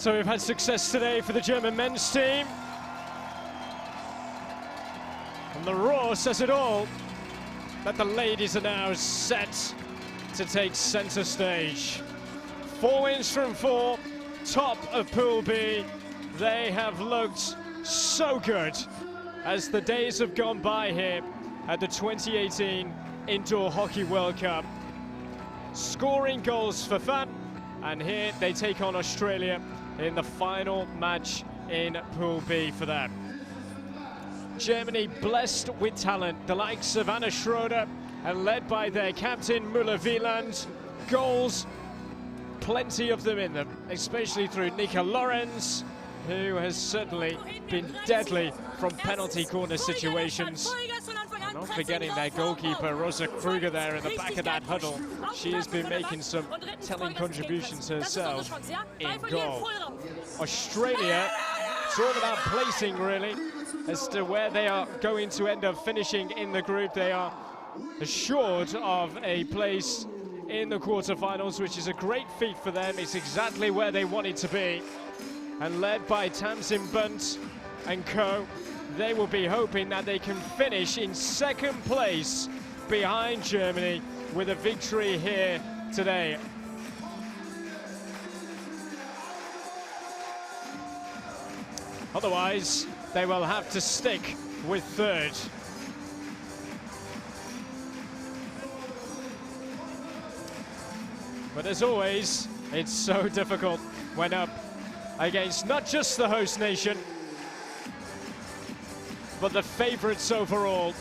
So we've had success today for the German men's team. And the roar says it all, that the ladies are now set to take center stage. 4 wins from 4, top of Pool B. They have looked so good as the days have gone by here at the 2018 Indoor Hockey World Cup. Scoring goals for fun, and here they take on Australia in the final match in Pool B for them. Germany blessed with talent, the likes of Anna Schroeder, and led by their captain Müller-Wieland. Goals, plenty of them in them, especially through Nika Lorenz, who has certainly been deadly from penalty corner situations. Not forgetting their goalkeeper Rosa Kruger there in the back of that huddle. She has been making some telling contributions herself in goal. Australia, it's all about placing really as to where they are going to end up finishing in the group. They are assured of a place in the quarterfinals, which is a great feat for them. It's exactly where they wanted to be. And led by Tamsin Bunt and co, they will be hoping that they can finish in second place behind Germany with a victory here today. Otherwise, they will have to stick with third. But as always, it's so difficult when up against not just the host nation, but the favorites overall.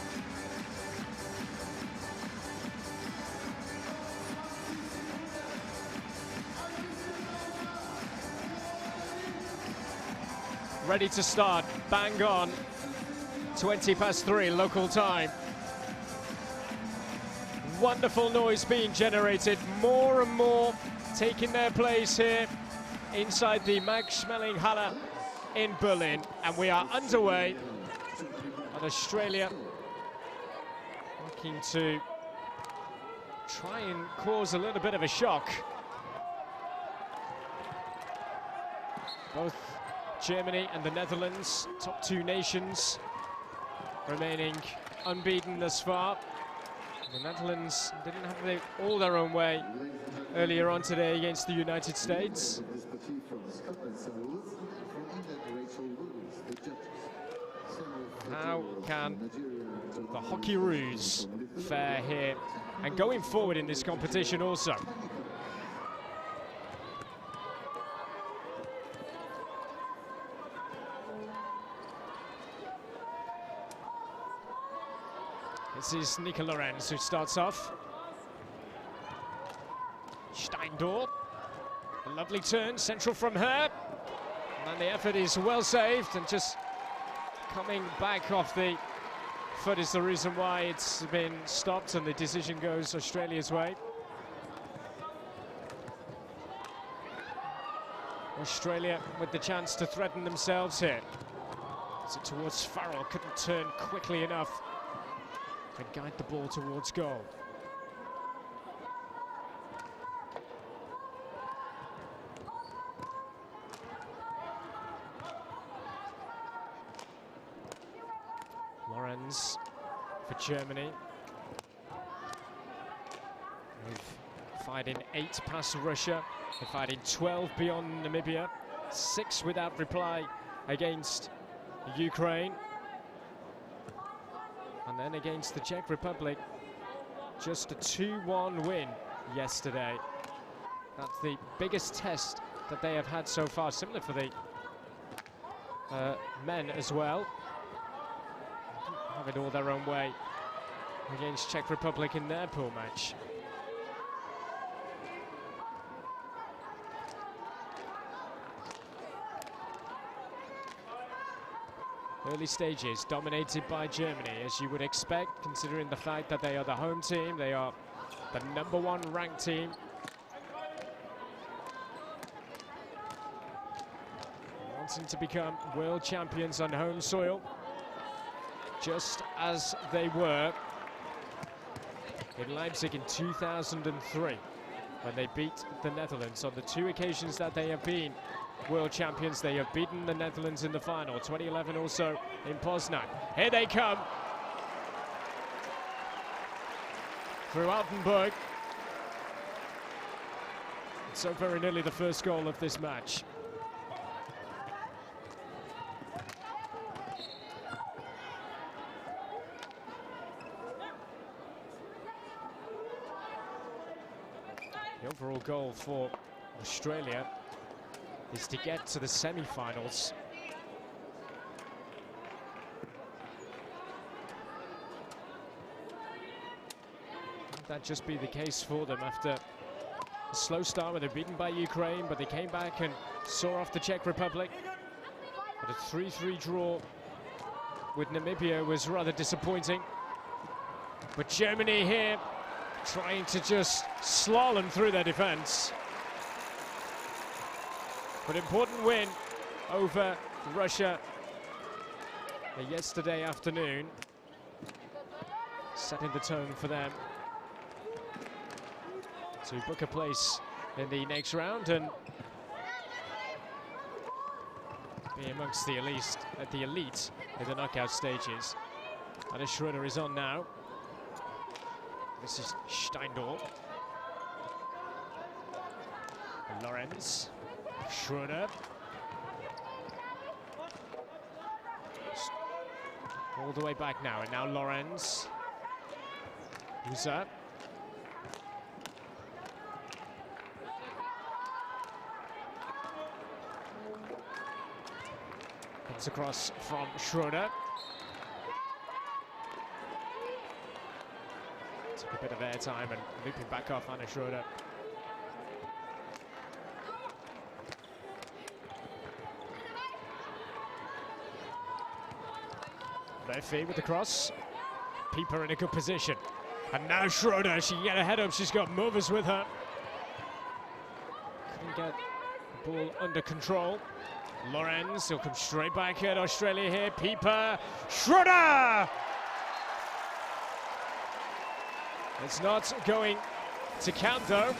Ready to start, bang on, 3:20 local time. Wonderful noise being generated, more and more taking their place here inside the Max-Schmeling-Halle in Berlin. And we are underway. And Australia looking to try and cause a little bit of a shock. Both Germany and the Netherlands, top 2 nations, remaining unbeaten thus far. The Netherlands didn't have all their own way earlier on today against the United States. How can the Hockeyroos fare here and going forward in this competition also? This is Nika Lorenz who starts off. Steindorf, a lovely turn, central from her. And the effort is well saved, and just coming back off the foot is the reason why it's been stopped, and the decision goes Australia's way. Australia with the chance to threaten themselves here. So towards Farrell, couldn't turn quickly enough and guide the ball towards goal. Lorenz for Germany. They've fired in 8 past Russia. They fired in 12 beyond Namibia. 6 without reply against Ukraine. And then against the Czech Republic, just a 2-1 win yesterday. That's the biggest test that they have had so far, similar for the men as well. Have it all their own way against Czech Republic in their pool match. Early stages dominated by Germany, as you would expect, considering the fact that they are the home team. They are the #1 ranked team. Wanting to become world champions on home soil, just as they were in Leipzig in 2003, when they beat the Netherlands. On the 2 occasions that they have been world champions, they have beaten the Netherlands in the final, 2011 also in Poznan. Here they come through Altenburg. So very nearly the first goal of this match. The overall goal for Australia is to get to the semi-finals. Might that just be the case for them after a slow start where they're beaten by Ukraine, but they came back and saw off the Czech Republic. But a 3-3 draw with Namibia was rather disappointing. But Germany here trying to just slalom through their defense. But important win over Russia yesterday afternoon, setting the tone for them to book a place in the next round and be amongst the elite in the knockout stages. And Schroeder is on now. This is Steindl. Lorenz. Schroeder. All the way back now, and now Lorenz. Usa. Comes across from Schroeder. Took a bit of airtime and looping back off Anna Schroeder. Murphy with the cross. Pieper in a good position. And now Schroeder, she can get her head up. She's got movers with her. Couldn't get the ball under control. Lorenz, he'll come straight back at Australia here. Pieper, Schroeder! It's not going to count though.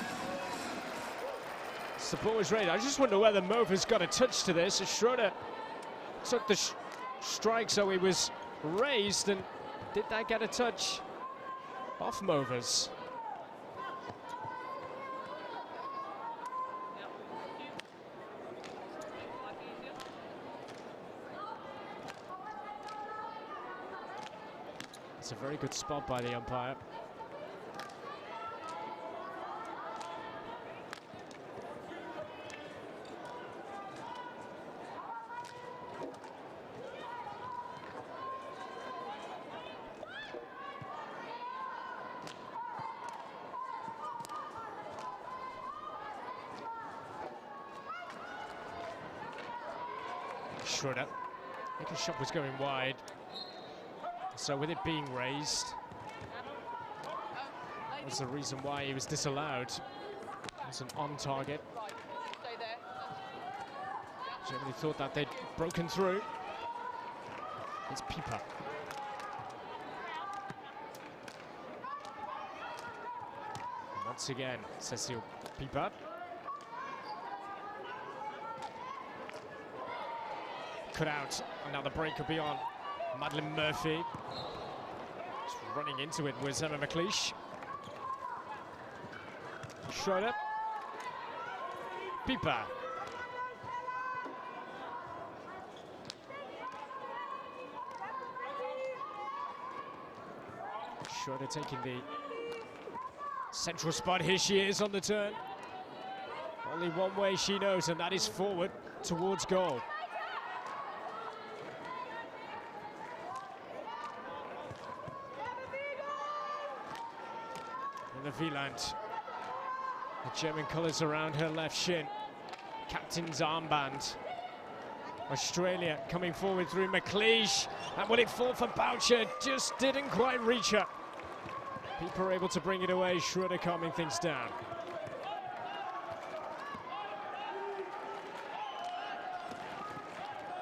The ball was ready. I just wonder whether Movers got a touch to this. Schroeder took the strike, so he was raised, and did that get a touch off Movers? It's a very good spot by the umpire. Schroeder. I think his shot was going wide. So with it being raised, that was the reason why he was disallowed. It's an on target. Germany thought that they'd broken through. It's Pieper. Once again, Cecile Pieper. Cut out. Now the break could be on. Madeleine Murphy. Just running into it was Emma McLeish. Schroeder. Pieper. Schroeder taking the central spot. Here she is on the turn. Only one way she knows, and that is forward towards goal. And the Wieland. The German colours around her left shin. Captain's armband. Australia coming forward through McLeish. And will it fall for Boucher? Just didn't quite reach her. People are able to bring it away. Schroeder calming things down.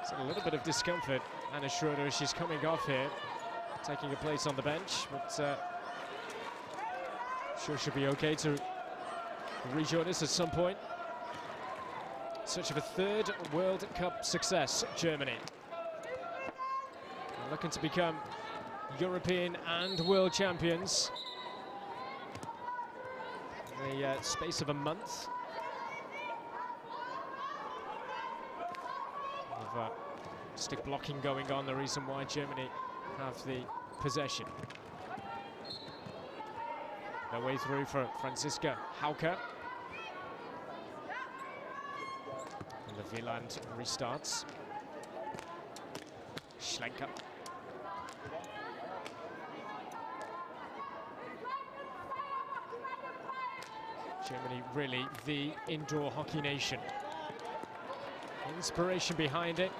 So a little bit of discomfort, Anna Schroeder, as she's coming off here, taking a place on the bench, but sure she'll be okay to rejoin us at some point. Search of a third World Cup success, Germany. They're looking to become European and world champions in the space of a month. With stick blocking going on, the reason why Germany have the possession. Their way through for Franziska Hauke. And the Wieland restarts. Schlenker. Germany really the indoor hockey nation. Inspiration behind it.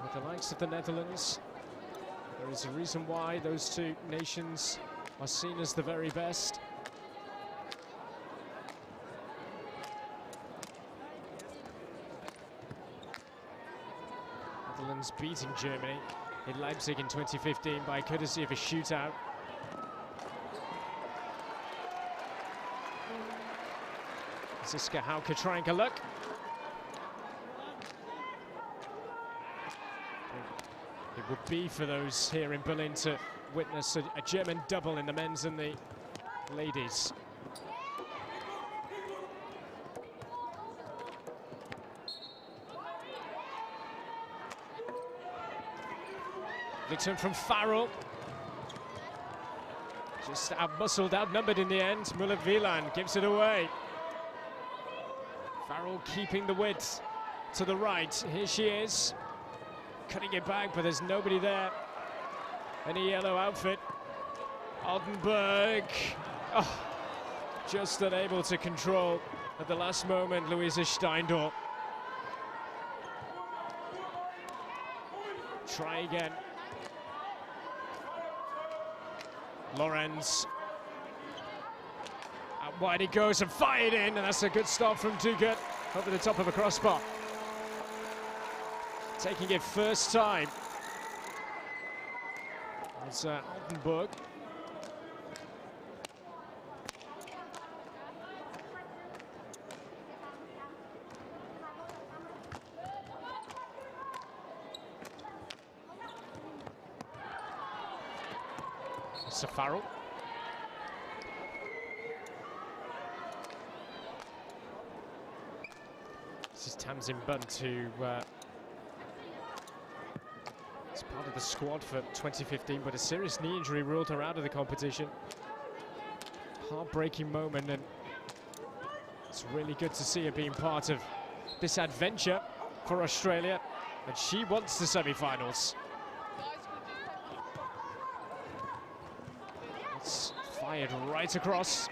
With the likes of the Netherlands, there is a reason why those two nations are seen as the very best. Netherlands beating Germany in Leipzig in 2015 by courtesy of a shootout. Franziska Hauke trying a look. It would be for those here in Berlin to witness a German double in the men's and the ladies. Good turn from Farrell. Just out-muscled, outnumbered in the end. Müller-Wieland gives it away. Farrell keeping the width to the right. Here she is. Cutting it back, but there's nobody there. In a yellow outfit. Altenberg. Oh, just unable to control at the last moment, Luisa Steindl. Try again. Lorenz. Out wide it goes and fired in, and that's a good stop from Duguet over the top of a crossbar. Taking it first time. It's Altenberg. It's Farrell. This is Tamsin Bunt, who is part of the squad for 2015, but a serious knee injury ruled her out of the competition. Heartbreaking moment, and it's really good to see her being part of this adventure for Australia, and she wants the semi-finals. It's fired right across.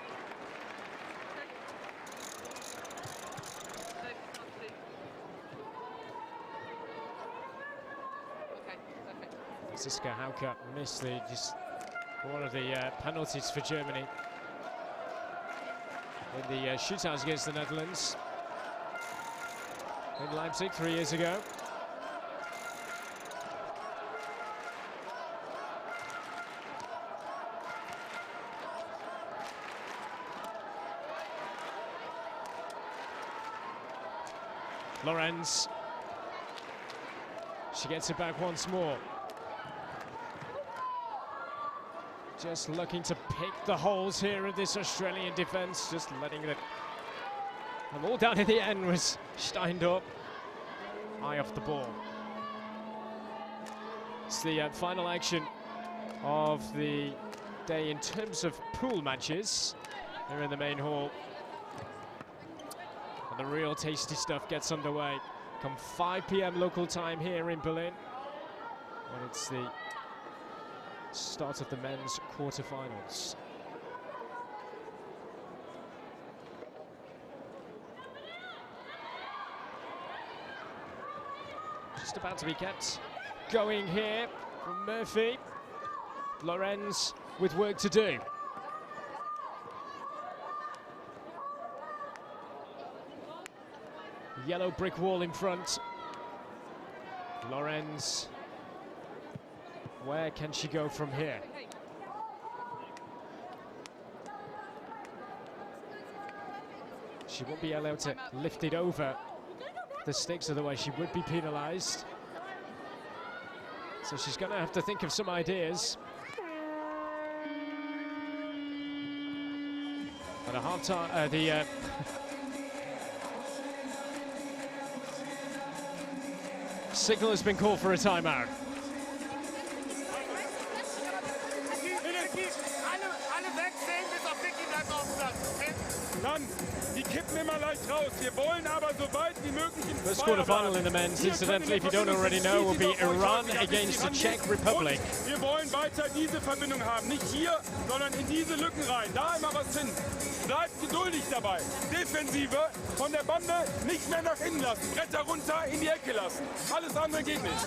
Franziska Hauke missed one of the penalties for Germany in the shootouts against the Netherlands in Leipzig 3 years ago. Lorenz. She gets it back once more. Just looking to pick the holes here of this Australian defense, just letting it. And all down at the end was Steindorp. Eye off the ball. It's the final action of the day in terms of pool matches here in the main hall. And the real tasty stuff gets underway come 5 p.m. local time here in Berlin, when it's the start of the men's quarterfinals. Just about to be kept going here from Murphy. Lorenz with work to do. Yellow brick wall in front. Lorenz. Where can she go from here? She won't be allowed to lift it over the sticks, otherwise she would be penalized. So she's going to have to think of some ideas. At a half time, signal has been called for a timeout. First quarterfinal in the men's, incidentally, if you don't already know, will be Iran against the Czech Republic. Wir wollen weiter diese Verbindung haben, nicht hier, sondern in diese Lücken rein. Da immer was hin. Bleibt geduldig dabei. Defensive von der Bande nicht mehr nach innen lassen. Bretter runter, in die Ecke lassen. Alles andere geht nicht.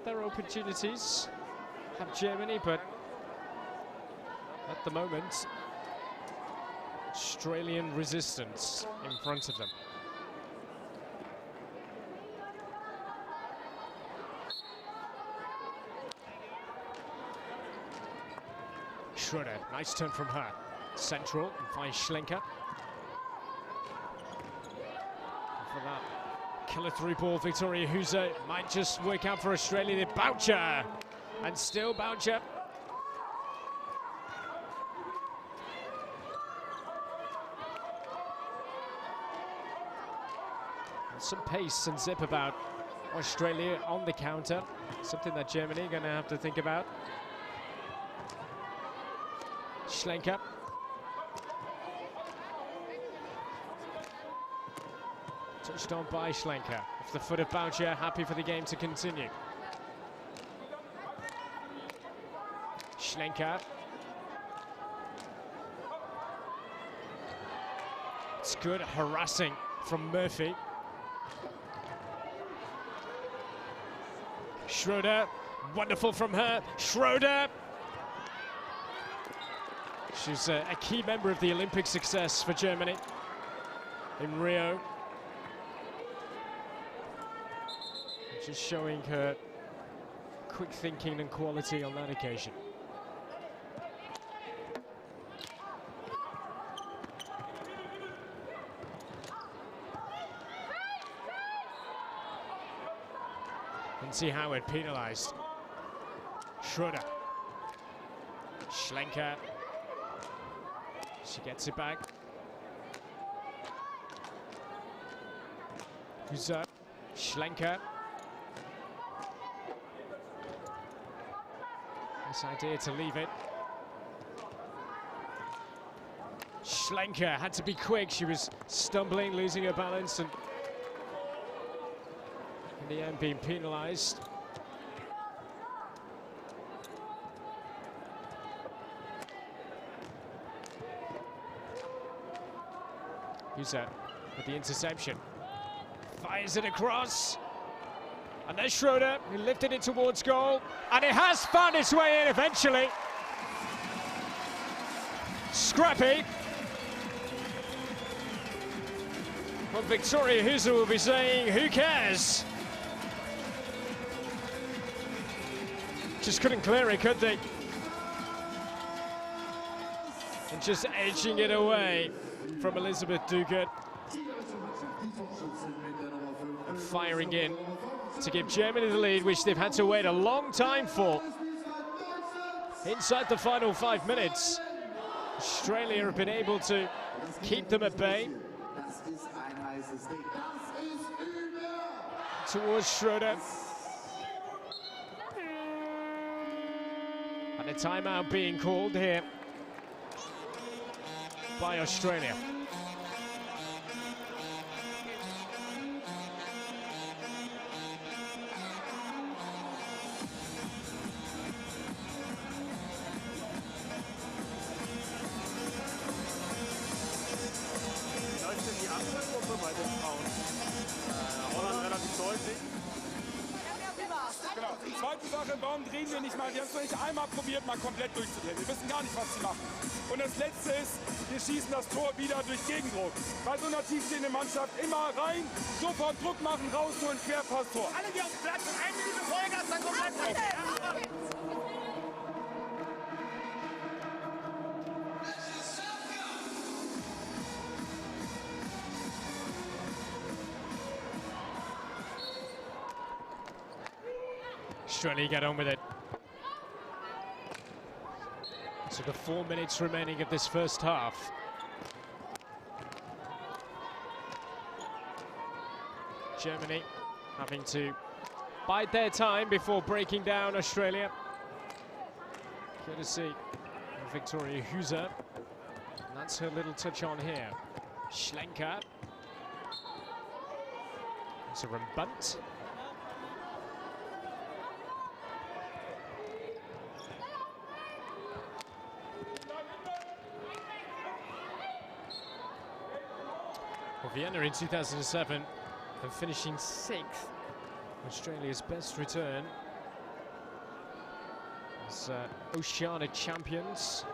Their opportunities have Germany, but at the moment, Australian resistance in front of them. Schroeder, nice turn from her. Central, and finds Schlenker. And for that killer through ball, Victoria Huser might just work out for Australia. The Boucher, and still Boucher. And some pace and zip about Australia on the counter, something that Germany are going to have to think about. Schlenker. Touched on by Schlenker. Off the foot of Boucher, happy for the game to continue. Schlenker. It's good harassing from Murphy. Schroeder, wonderful from her. Schroeder. She's a key member of the Olympic success for Germany in Rio. Just showing her quick thinking and quality on that occasion. Lindsay Howard penalized. Schroeder. Schlenker. She gets it back. Huser. Schlenker. Nice idea to leave it. Schlenker had to be quick. She was stumbling, losing her balance, and in the end being penalized. Huser with the interception. Fires it across. And there's Schroeder, who lifted it towards goal. And it has found its way in eventually. Scrappy. Well, Victoria Huser will be saying, who cares? Just couldn't clear it, could they? And just edging it away from Elizabeth Duguid. And firing in to give Germany the lead, which they've had to wait a long time for. Inside the final 5 minutes, Australia have been able to keep them at bay. Towards Schroeder. And a timeout being called here by Australia. Die andere Gruppe bei den Frauen. Holland relativ deutlich. Genau. Die zweite Sache, warum drehen wir nicht mal? Wir haben es noch nicht einmal probiert, mal komplett durchzudrehen. Wir wissen gar nicht, was sie machen. Und das Letzte ist, wir schießen das Tor wieder durch Gegendruck. Bei so einer tiefstehenden Mannschaft immer rein, sofort Druck machen, rausholen, Querpass, Tor. Alle, die auf dem Platz sind, 1 Minute Vollgas, dann kommt halt raus. Australia get on with it. So the 4 minutes remaining of this first half. Germany having to bide their time before breaking down Australia. Courtesy of Victoria Huser. And that's her little touch on here. Schlenker. It's a Rumbunt. Well, Vienna in 2007 and finishing 6th. Australia's best return as Oceania champions.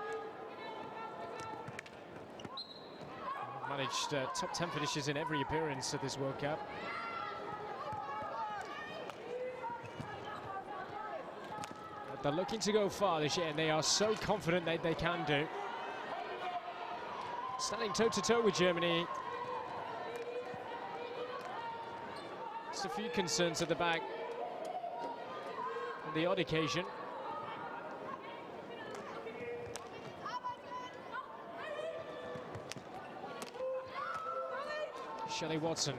Managed top 10 finishes in every appearance at this World Cup. But they're looking to go far this year, and they are so confident that they can do. Standing toe-to-toe with Germany. Just a few concerns at the back on the odd occasion. Shelley Watson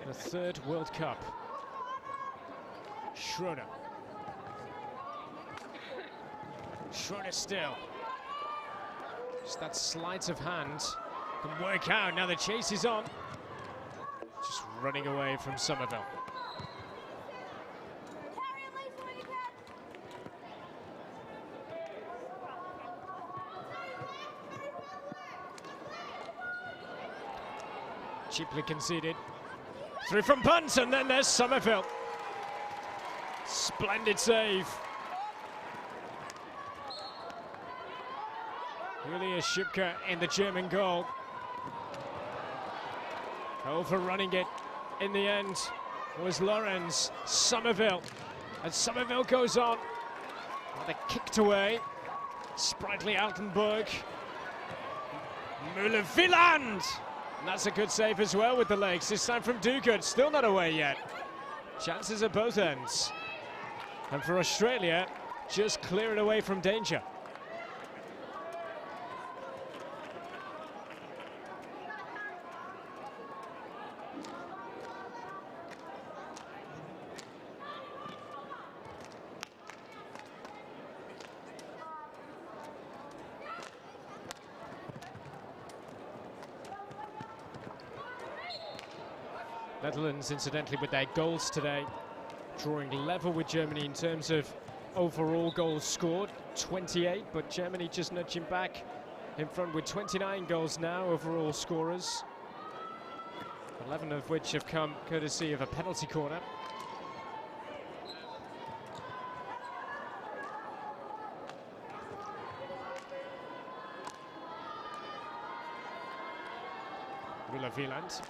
in a 3rd World Cup. Schroeder. Schroeder still. Just that sleight of hand can work out. Now the chase is on. Just running away from Somerville. Cheaply conceded. Through from punt, and then there's Somerville. Splendid save. Julia Schipka in the German goal. Overrunning it in the end was Lorenz. Somerville. And Somerville goes on. Rather kicked away. Sprightly Altenburg. Müller-Wieland. And that's a good save as well with the legs. This time from Duguid. Still not away yet. Chances at both ends. And for Australia, just clear it away from danger. Netherlands, incidentally, with their goals today, drawing level with Germany in terms of overall goals scored, 28, but Germany just nudging back in front with 29 goals now, overall scorers, 11 of which have come courtesy of a penalty corner. Müller-Wieland.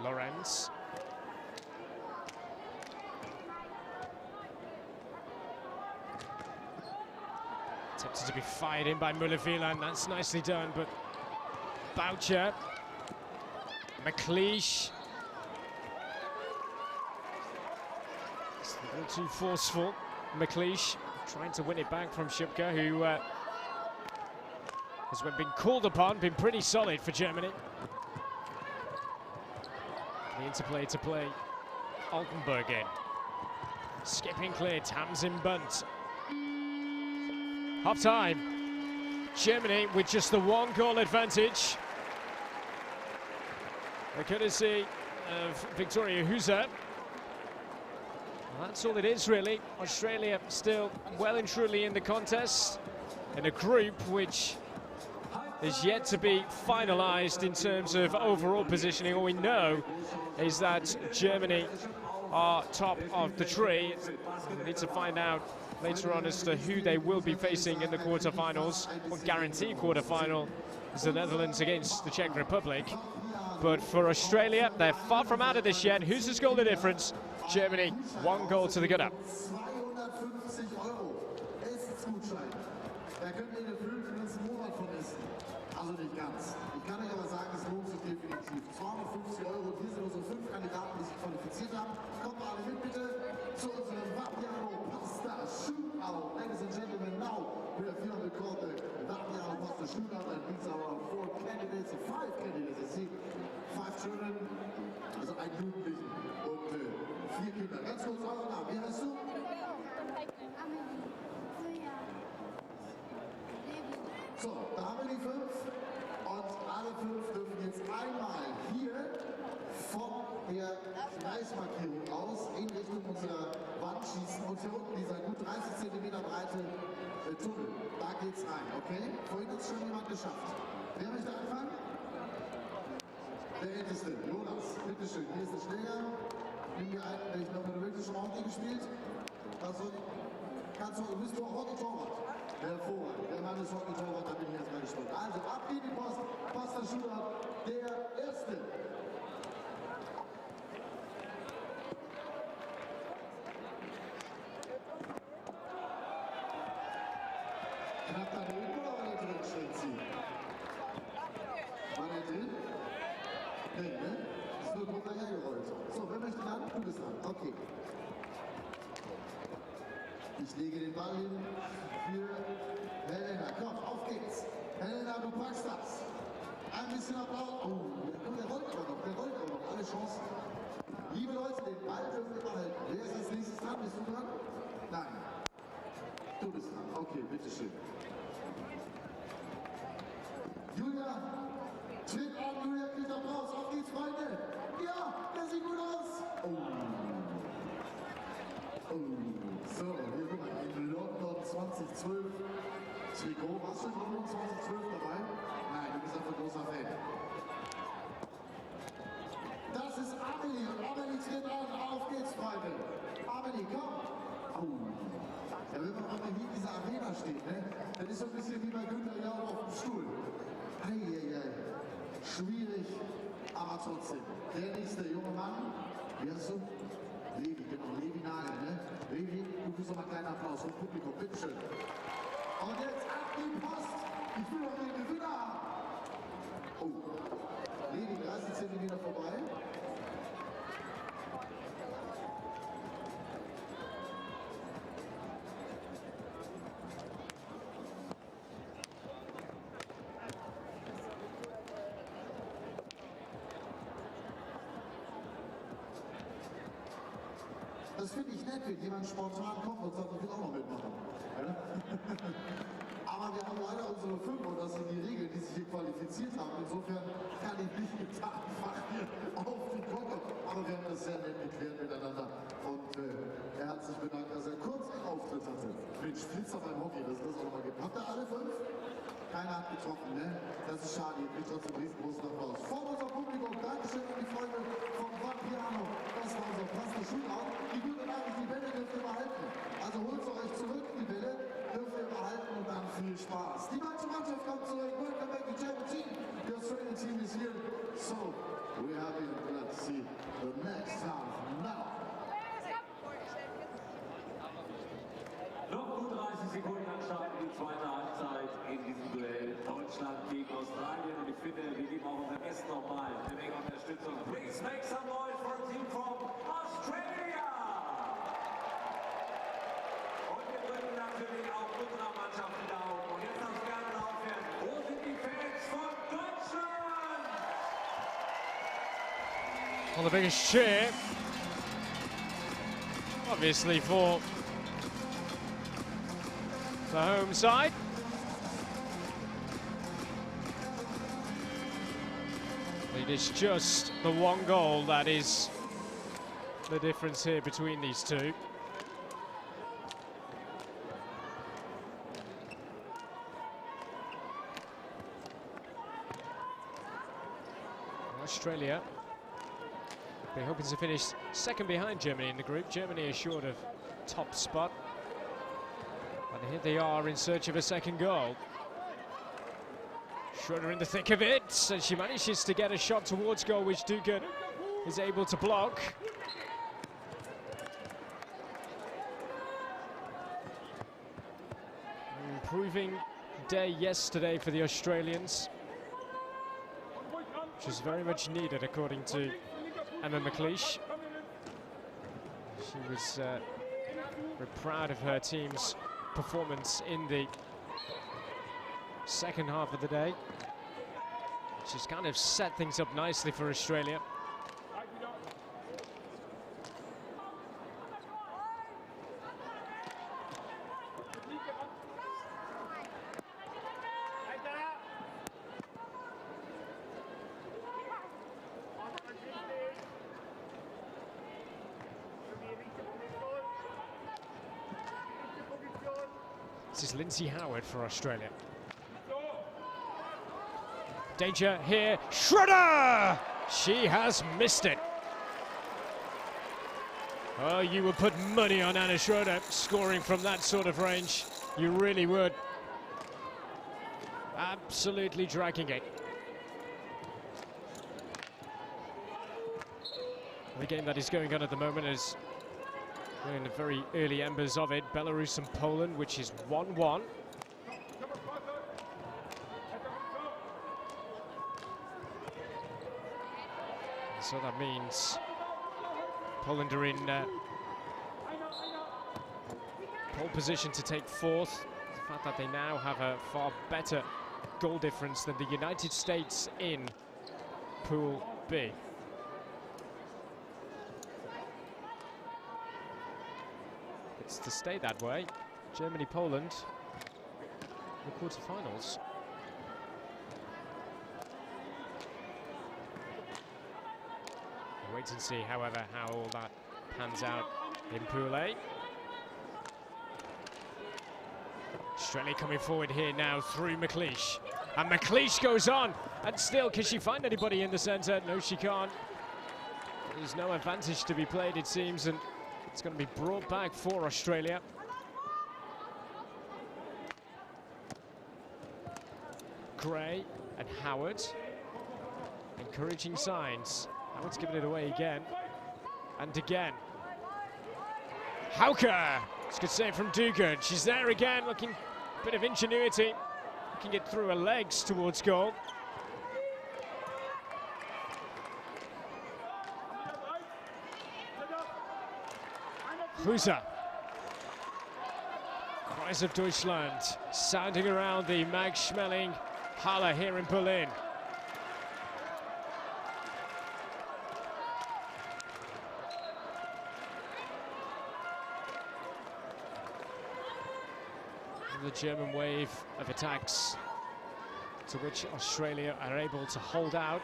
Lorenz. Tempted to be fired in by Müller-Wieland. That's nicely done, but Boucher. McLeish. It's a little too forceful. McLeish trying to win it back from Schipke, who has been called upon, been pretty solid for Germany. The interplay to play Altenberg in. Skipping clear, Tamsin Bunt. Half time. Germany with just the 1-goal advantage. The courtesy of Victoria Huser. Well, that's all it is, really. Australia still well and truly in the contest in a group which is yet to be finalised in terms of overall positioning. All we know is that Germany are top of the tree. We need to find out later on as to who they will be facing in the quarterfinals. One guaranteed quarterfinal is the Netherlands against the Czech Republic. But for Australia, they're far from out of this yet. Who's the goal the difference? Germany, 1 goal to the good up. 250 Euro Essensgutschein. Da könnt ihr gefühlt den ganzen Monat von essen. Also nicht ganz. Ich kann euch aber sagen, es lohnt sich definitiv. 250 Euro, hier sind unsere 5 Kandidaten, die sich qualifiziert haben. Kommt mal alle mit bitte zu unserem Vapiano Pasta Shootout. Ladies and gentlemen, now we have here on the court the Vapiano Pasta Shootout. That means our 4 candidates, or 5 candidates. You see, 5 children, also ein Jugendlichen und 4 Kinder. Ganz kurz euer Name. Wie heißt du? So, da haben wir die 5 und alle 5 dürfen jetzt einmal hier von der Kreismarkierung aus in Richtung unserer Wand schießen und hier unten dieser gut 30 cm breite Tunnel, da geht's rein, okay? Vorhin hat es schon jemand geschafft. Wer möchte anfangen? Der Älteste, Jonas, bitteschön, hier ist der Schläger. Nimm dir einen, ich glaube, du wirklich schon ordentlich gespielt. Also, du bist doch Hockey-Torwart. Hervorragend. Der Mann ist Hockey-Torwart, da bin ich erstmal gespannt. Also, ab geht die Post, Pasta Shootout, der Erste. Knapp daneben oder war der drin? Schnell ziehen. War der drin? Nee, ne? Ist nur drunter hergerollt. So, wer möchte dann? Du bist dran. Okay. Ich lege den Ball hin für Helena. Komm, auf geht's. Helena, du packst das. Ein bisschen Applaus. Oh, der rollt aber noch. Alle Chancen. Liebe Leute, den Ball dürfen wir behalten. Wer ist als nächstes dran? Bist du dran? Nein. Du bist dran. Okay, bitteschön. Julia, tritt an, Julia kriegt Applaus. Auf geht's, Freunde. Ja, der sieht gut aus. So, hier guck mal, in London 2012 Trikot. Warst du in London 2012 dabei? Nein, du bist einfach großer Fan. Das ist Amelie und Amelie tritt an. Auf geht's, Freunde. Amelie, komm. Ja, wenn man aber hier in dieser Arena steht, ne, dann ist so ein bisschen wie bei Günther Jauch auf dem Stuhl. Eieiei. Schwierig, aber trotzdem. Der nächste junge Mann, wie heißt du? Levi, genau, Levi Nagel, ne? Levi, du kriegst noch mal einen kleinen Applaus vom Publikum, bitteschön. Und jetzt ab die Post! Ich will noch den Gewinner haben! Oh, Levi, 30 cm vorbei. Das finde ich nett, wenn jemand spontan kommt und sagt, ich will auch noch mitmachen. Ja? Aber wir haben leider unsere 5 und das sind die Regeln, die sich hier qualifiziert haben. Insofern kann ich nicht einfach hier auf die Kocke. Aber wir haben das sehr nett geklärt miteinander. Und er hat sich bedankt, dass er kurz einen Auftritt hatte. Mensch, Flitzer beim Hockey, dass es das auch noch mal gibt. Habt ihr alle 5? Keiner hat getroffen, ne? Das ist schade. Ich kriege trotzdem riesengroßen Applaus. Vor unserem Publikum, Dankeschön an die Freunde vom Vapiano. Das war unser Pasta Shootout. Die gute Nachricht, die Bälle dürft ihr behalten. Also holt sie euch zurück, die Bälle dürft ihr behalten und dann viel Spaß. Die deutsche Mannschaft kommt zurück. Welcome back to German team. The Australian team is here. So, we have in Platz see the next half now. Noch gut 30 Sekunden dann starten die zweite Halbzeit in diesem Duell Deutschland gegen Australien. Und ich finde, wir geben auch unseren Gästen nochmal eine Menge Unterstützung. Please make some noise for a team from Australia! Und wir drücken natürlich auch unserer Mannschaft die Daumen. Und jetzt darf es gerne laut werden. Wo sind die Fans von Deutschland? Well, the biggest cheer, obviously, for the home side. It is just the one goal that is the difference here between these two. Australia, they're hoping to finish second behind Germany in the group. Germany is short of top spot. And here they are in search of a second goal. Schroeder in the thick of it, and she manages to get a shot towards goal, which Dugan is able to block. Improving day yesterday for the Australians, which was very much needed, according to Emma McLeish. She was very proud of her team's performance in the second half of the day. She's kind of set things up nicely for Australia. This is Lindsay Howard for Australia. Danger here, Schroeder! She has missed it. Oh, you would put money on Anna Schroeder scoring from that sort of range. You really would. Absolutely dragging it. The game that is going on at the moment is in the very early embers of it. Belarus and Poland, which is 1-1. So that means Poland are in pole position to take fourth. The fact that they now have a far better goal difference than the United States in Pool B. It's to stay that way. Germany-Poland in the quarterfinals. Wait and see, however, how all that pans out in Pool A. Australia coming forward here now through McLeish. And McLeish goes on. And still, can she find anybody in the centre? No, she can't. There's no advantage to be played, it seems, and it's going to be brought back for Australia. Gray and Howard. Encouraging signs. Howard's giving it away again. And again. Hauke! It's a good save from Dugan. She's there again, looking a bit of ingenuity. Looking it through her legs towards goal. Huser. Cries of Deutschland sounding around the Mag Schmeling Halle here in Berlin. The German wave of attacks to which Australia are able to hold out.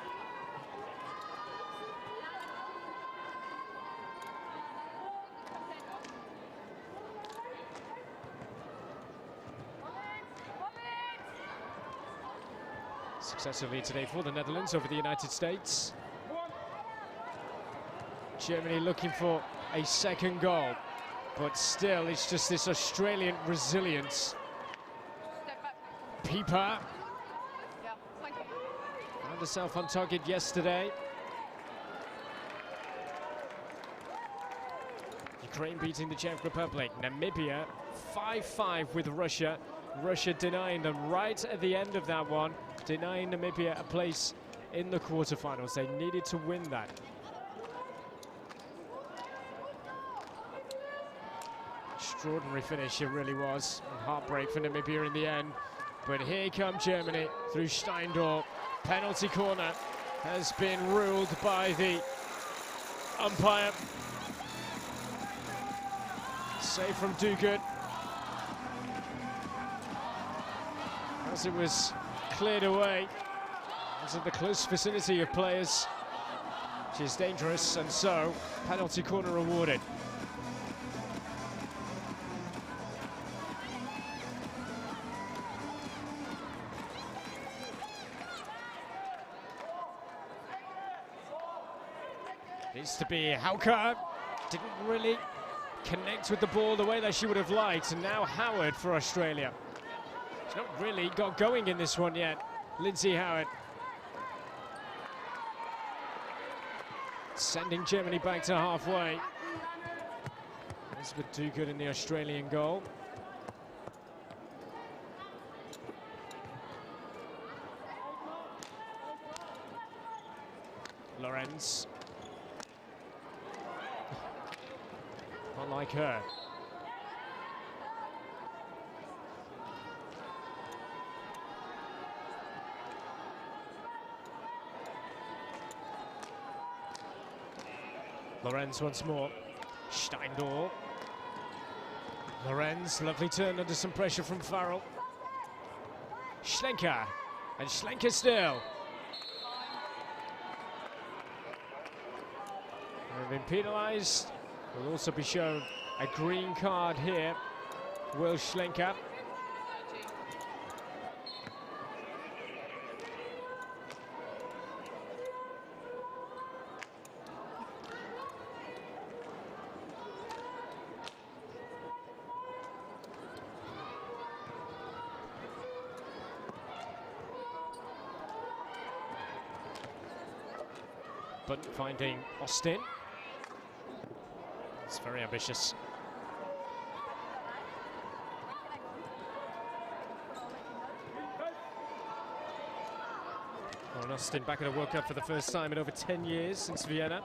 Successively today for the Netherlands over the United States. Germany looking for a second goal, but still it's just this Australian resilience. Pieper found herself on target yesterday. Ukraine beating the Czech Republic. Namibia 5-5 with Russia. Russia denying them right at the end of that one, denying Namibia a place in the quarterfinals. They needed to win that. Extraordinary finish it really was. And heartbreak for Namibia in the end. But here come Germany through Steindl. Penalty corner has been ruled by the umpire. Save from Duguid. As it was cleared away. It's in the close vicinity of players, which is dangerous, and so penalty corner awarded. Needs to be Hauke. Didn't really connect with the ball the way that she would have liked, and now Howard for Australia. She's not really got going in this one yet, Lindsay Howard. Sending Germany back to halfway. Elizabeth Duguid in the Australian goal. Lorenz. Not like her. Lorenz once more. Steindl. Lorenz, lovely turn under some pressure from Farrell. Schlenker. And Schlenker still. They've been penalised. Will also be shown a green card here. Will Schlenker. But finding Austin. It's very ambitious. Well, Austin back at a World Cup for the first time in over 10 years since Vienna.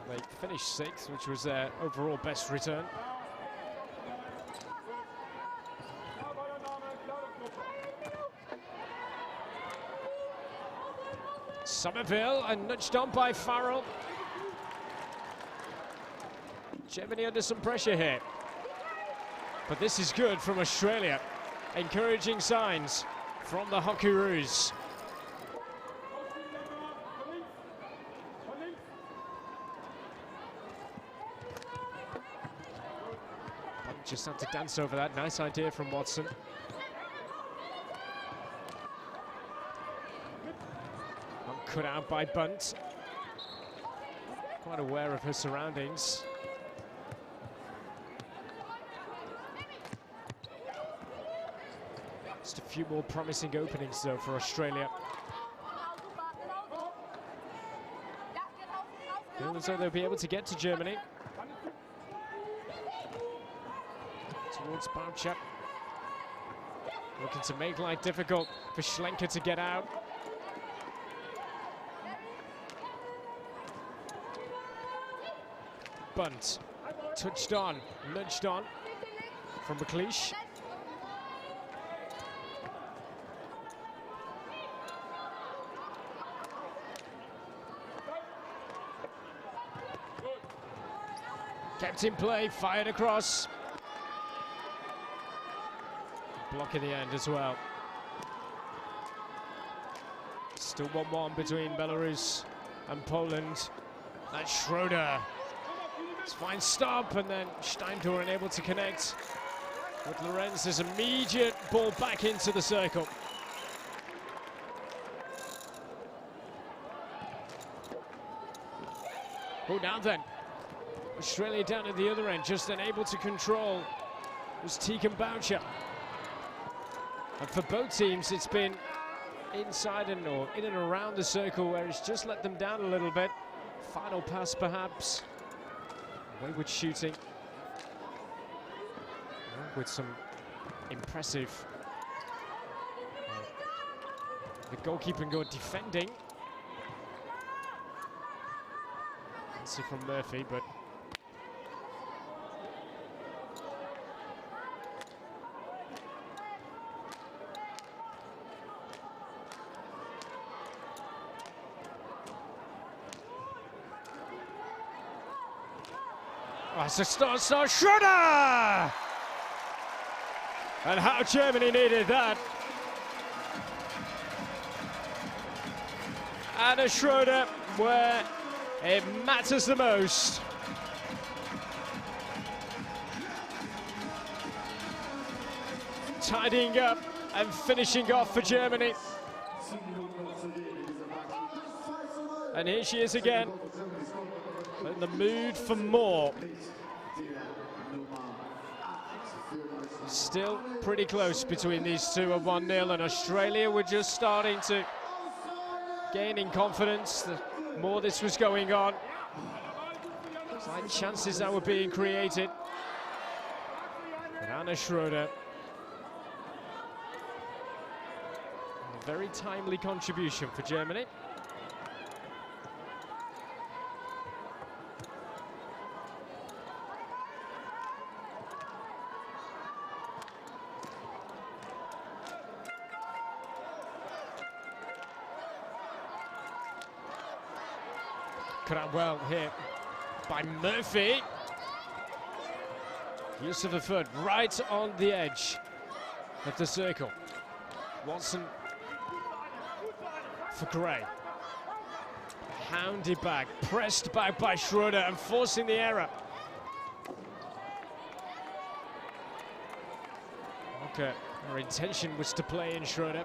They finished 6th, which was their overall best return. Somerville, and nudged on by Farrell. Germany under some pressure here. But this is good from Australia. Encouraging signs from the Hockeyroos. Just had to dance over that. Nice idea from Watson. Cut out by Bunt. Quite aware of her surroundings. Just a few more promising openings though for Australia. Feel as though they'll be able to get to Germany. Towards Boucher. Looking to make life difficult for Schlenker to get out. Bunt, touched on, nudged on from McLeish. Kept in play, fired across. Block in the end as well. Still 1-1 between Belarus and Poland. That's Schroeder. Fine stop, and then Steindl unable to connect with Lorenz's immediate ball back into the circle. Oh, now then, Australia down at the other end, just unable to control was Tegan Boucher. And for both teams, it's been inside and or in and around the circle where he's just let them down a little bit. Final pass perhaps. Wayward shooting. With some impressive the goalkeeping good defending. Fancy from Murphy, but it's a start, Schroeder! And how Germany needed that. And a Schroeder where it matters the most. Tidying up and finishing off for Germany. And here she is again, in the mood for more. Still pretty close between these two at 1-0, and Australia were just starting to gain in confidence. The more this was going on, slight chances that were being created. And Anna Schroeder, a very timely contribution for Germany. Well here by Murphy. Use of the foot right on the edge of the circle. Watson for Gray. Hounded back, pressed back by Schroeder and forcing the error. Okay, her intention was to play in Schroeder.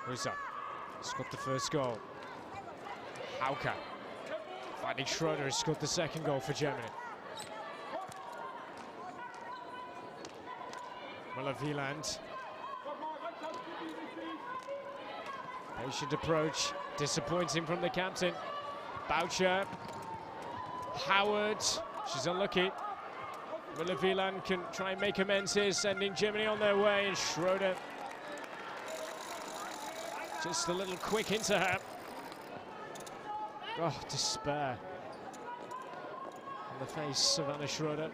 Rusa has got the first goal. Hauke finding Schroeder has scored the second goal for Germany. Wieland. Patient approach, disappointing from the captain. Boucher. Howard, she's unlucky. Wieland can try and make amends here, sending Germany on their way, and Schroeder just a little quick into her. Oh, despair on the face of Anna Schroeder.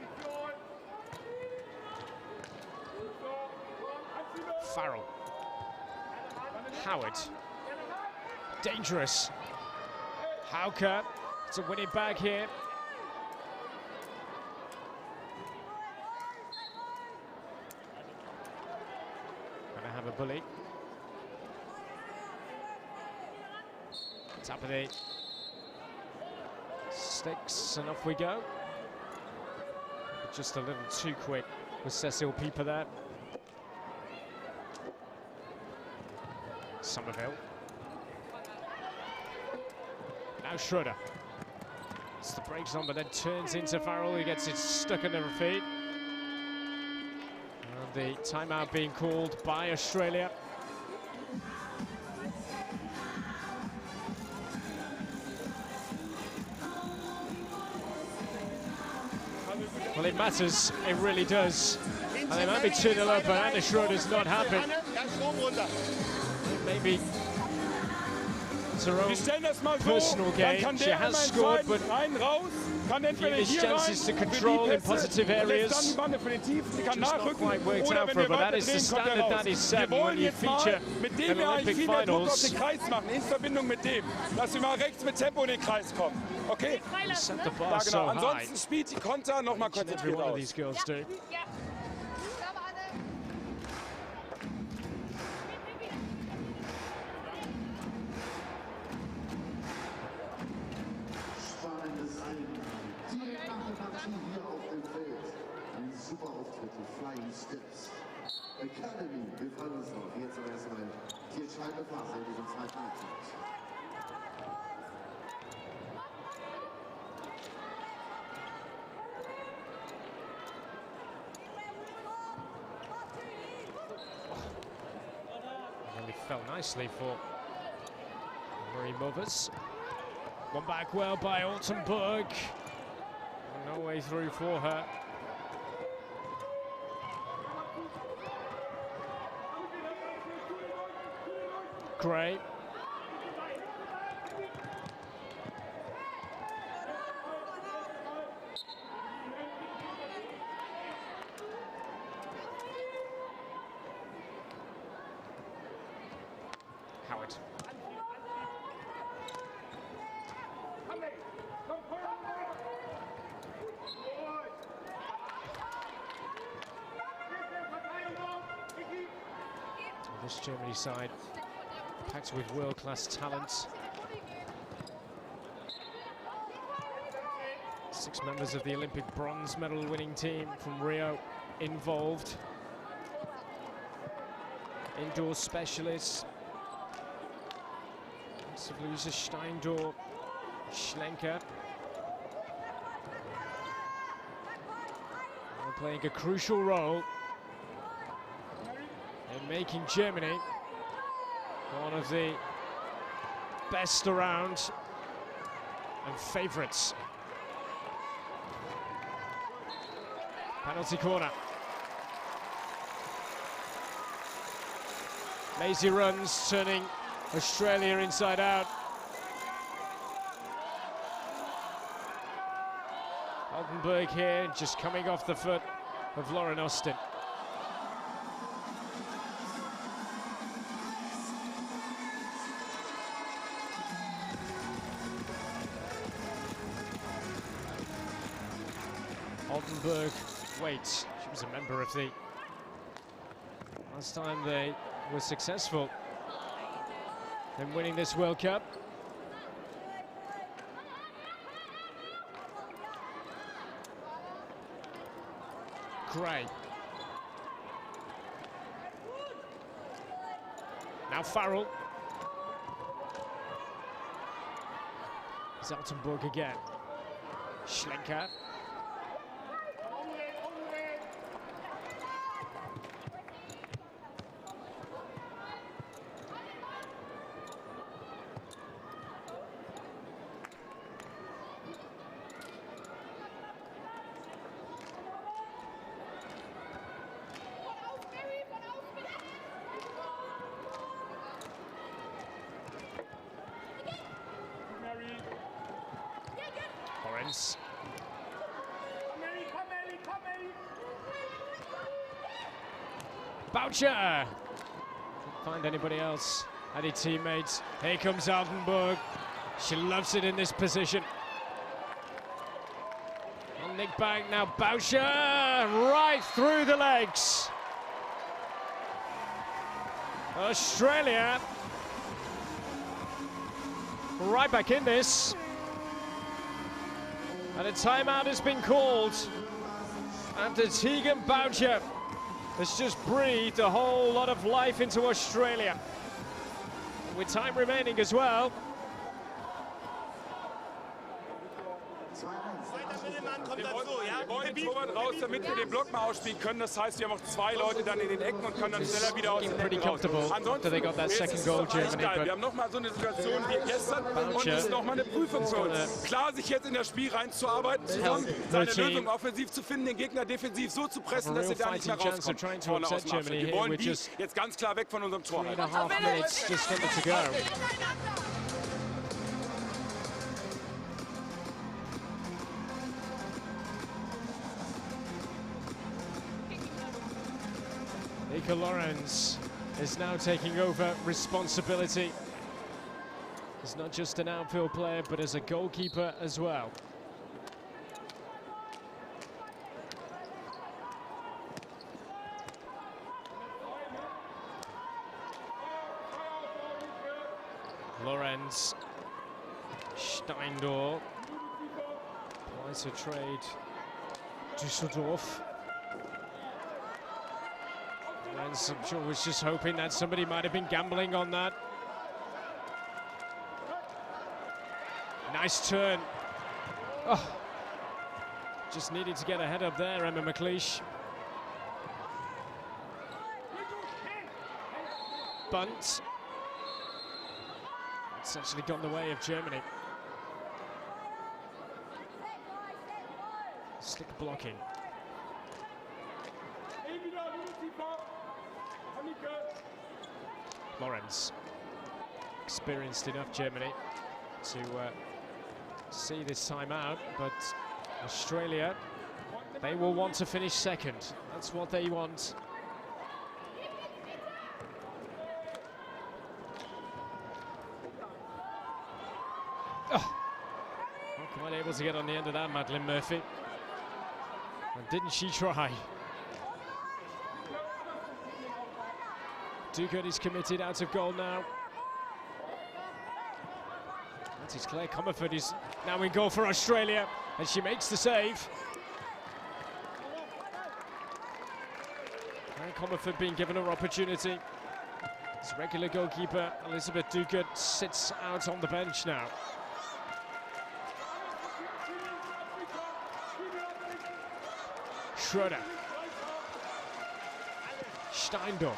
Farrell. Howard. Dangerous. Hauke to win it back here. Gonna have a bully. Top of the sticks, and off we go. Just a little too quick with Cecile Pieper there. Somerville. Now Schroeder. It's the brakes on, but then turns into Farrell, who gets it stuck under her feet. And the timeout being called by Australia. Well, it matters, it really does. And they might be 2-0 up, but Anna Schroeder's not happy. Maybe it's her own personal game. She has scored, but these chances to control in positive areas just not quite worked out for her. But that is the standard that is set when you feature in Olympic finals. Okay? You set the bar so high. Ansonsten spielt die Konter noch mal konzentriert Every one of aus. these girls do. Spannendes Ding. Direkt nach der Partie hier auf dem Feld. Ein super Auftritt, Flying Steps. Academy, wir freuen uns noch. Jetzt am ersten Mal die entscheidende Phase in diesem zweiten Halbzeit. Really fell nicely for Marie Mothers. One back well by Altenburg. No way through for her. Great. Howard. This Germany side packed with world-class talent. 6 members of the Olympic bronze medal winning team from Rio involved. Indoor specialists. Lisa Steindorf, Schlenker. They're playing a crucial role in making Germany one of the best around and favourites. Penalty corner. Lazy runs, turning Australia inside out. Altenburg here, just coming off the foot of Lauren Austin. Altenburg waits. She was a member of the last time they were successful in winning this World Cup. Gray. Now Farrell. Altenburg again. Schlenker. Lawrence. Boucher! Can't find anybody else. Any teammates. Here comes Altenburg. She loves it in this position. On Nick back now, Boucher! Right through the legs. Australia right back in this. And a timeout has been called after Tegan Boucher has just breathed a whole lot of life into Australia. With time remaining as well. Wir wollen Torwart raus, damit wir den Block mal ausspielen können. Das heißt, wir haben auch 2 Leute dann in den Ecken und können dann schneller wieder aus den Ecken raus. Ansonsten they got that second goal, Germany, wir haben nochmal so eine Situation wie gestern und es ist nochmal eine Prüfungsrolle. Klar, sich jetzt in das Spiel reinzuarbeiten, zusammen seine Lösung offensiv zu finden, den Gegner defensiv so zu pressen, dass sie da nicht mehr rauskommen. Vorne aus dem Abschnitt. Wir wollen die jetzt ganz klar weg von unserem Tor. 3.5 minutes just under to go. Nika Lawrence is now taking over responsibility. He's not just an outfield player, but as a goalkeeper as well. Lawrence, Steindorf, applies a trade, Düsseldorf. Lorentz, I'm sure, was just hoping that somebody might have been gambling on that. Nice turn. Oh, just needed to get ahead up there, Emma McLeish. Bunt. It's actually got in the way of Germany. Slick blocking. Lorentz. Experienced enough, Germany, to see this time out, but Australia, they will want to finish second. That's what they want. Oh, not quite able to get on the end of that, Madeline Murphy. And didn't she try? Duguid is committed, out of goal now. That is Claire Comerford is now in goal for Australia, and she makes the save. Claire Comerford being given her opportunity. As regular goalkeeper Elizabeth Duguid sits out on the bench now. Schroeder. Steindorf.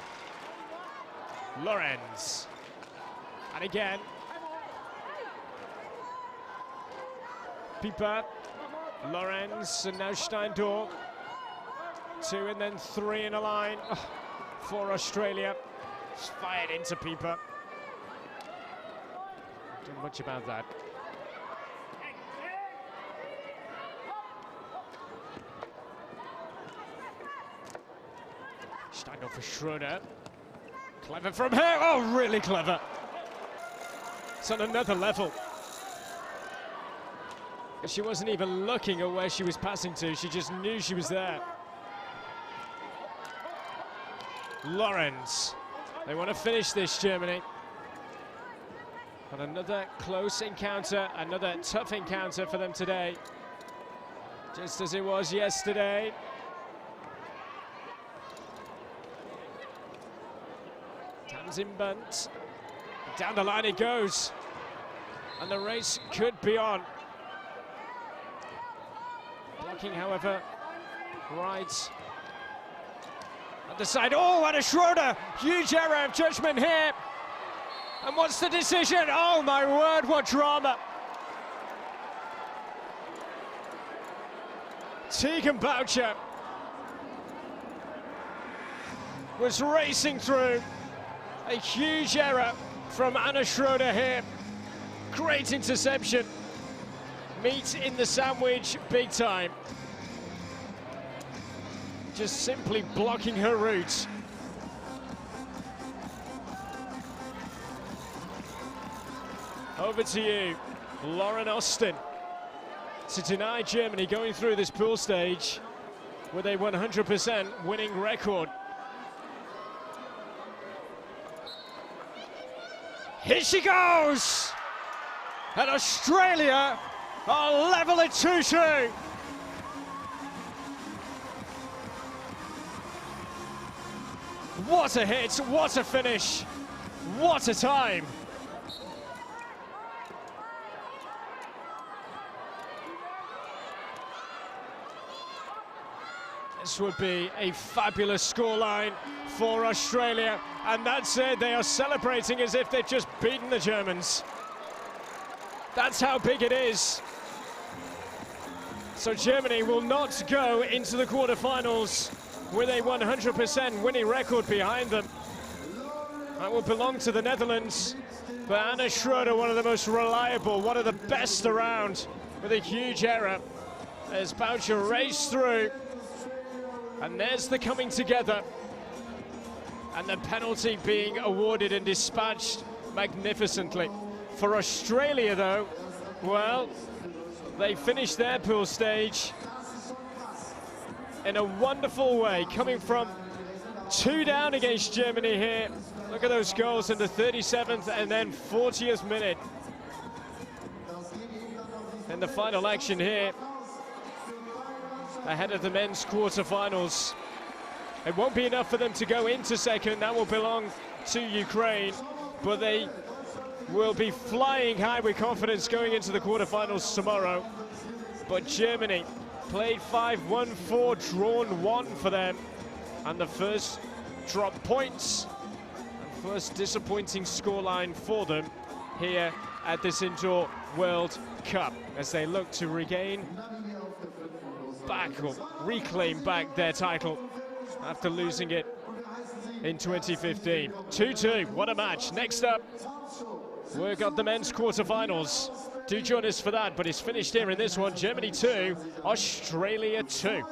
Lorentz. And again. Pieper. Lorentz, and now Steindorf. 2 and then 3 in a line for Australia. It's fired into Pieper. Don't know much about that. Steindorf for Schroeder. Clever from her. Oh, really clever. It's on another level. She wasn't even looking at where she was passing to. She just knew she was there. Lorentz. They want to finish this, Germany. But another close encounter, another tough encounter for them today. Just as it was yesterday. Tamsin Bunt. Down the line it goes. And the race could be on. Blocking, however, right at the side. Oh, and a Schroeder! Huge error of judgment here. And what's the decision? Oh my word, what drama! Tegan Boucher was racing through. A huge error from Anna Schroeder here. Great interception. Meat in the sandwich, big time. Just simply blocking her route. Over to you, Lauren Austin, to deny Germany going through this pool stage with a 100% winning record. Here she goes! And Australia are level at 2-2. What a hit, what a finish, what a time. This would be a fabulous scoreline for Australia, and that's it. They are celebrating as if they've just beaten the Germans. That's how big it is. So Germany will not go into the quarterfinals with a 100% winning record behind them. That will belong to the Netherlands. But Anna Schroeder, one of the most reliable, one of the best around, with a huge error as Boucher raced through. And there's the coming together. And the penalty being awarded and dispatched magnificently. For Australia, though, well, they finished their pool stage in a wonderful way, coming from 2 down against Germany here. Look at those goals in the 37th and then 40th minute. In the final action here, ahead of the men's quarterfinals. It won't be enough for them to go into second. That will belong to Ukraine, but they will be flying high with confidence going into the quarterfinals tomorrow. But Germany played 5-1-4, drawn 1 for them, and the first drop points, and first disappointing scoreline for them here at this Indoor World Cup as they look to regain back or reclaim back their title after losing it in 2015. 2-2, what a match. Next up, we've got the men's quarterfinals. Do join us for that, but it's finished here in this one. Germany 2, Australia 2.